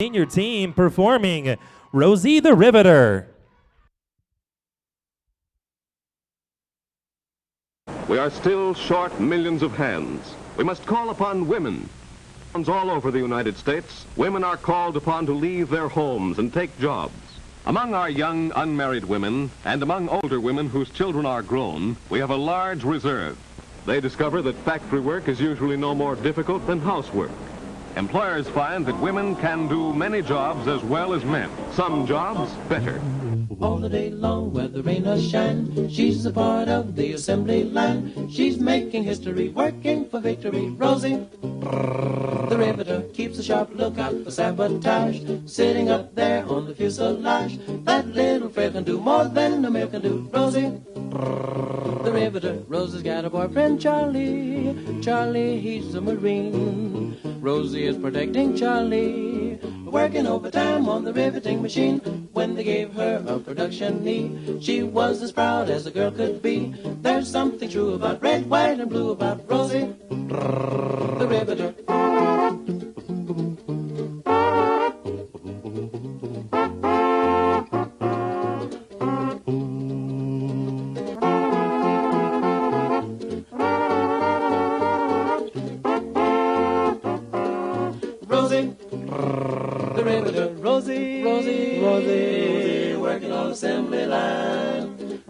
senior team performing Rosie the Riveter. We are still short millions of hands. We must call upon women. All over the United States, women are called upon to leave their homes and take jobs. Among our young unmarried women and among older women whose children are grown, we have a large reserve. They discover that factory work is usually no more difficult than housework. Employers find that women can do many jobs as well as men, some jobs better. All the day long, whether rain or shine, she's a part of the assembly line. She's making history, working for victory. Rosie, the Riveter, keeps a sharp lookout for sabotage. Sitting up there on the fuselage, that little frail can do more than a male can do. Rosie, the Riveter. Rosie's got a boyfriend, Charlie. Charlie, he's a Marine. Rosie is protecting Charlie, working overtime on the riveting machine. When they gave her a production knee, she was as proud as a girl could be. There's something true about red, white, and blue about Rosie, the Riveter. Rosie, the Riveter. Rosie, Rosie, Rosie, working on assembly line.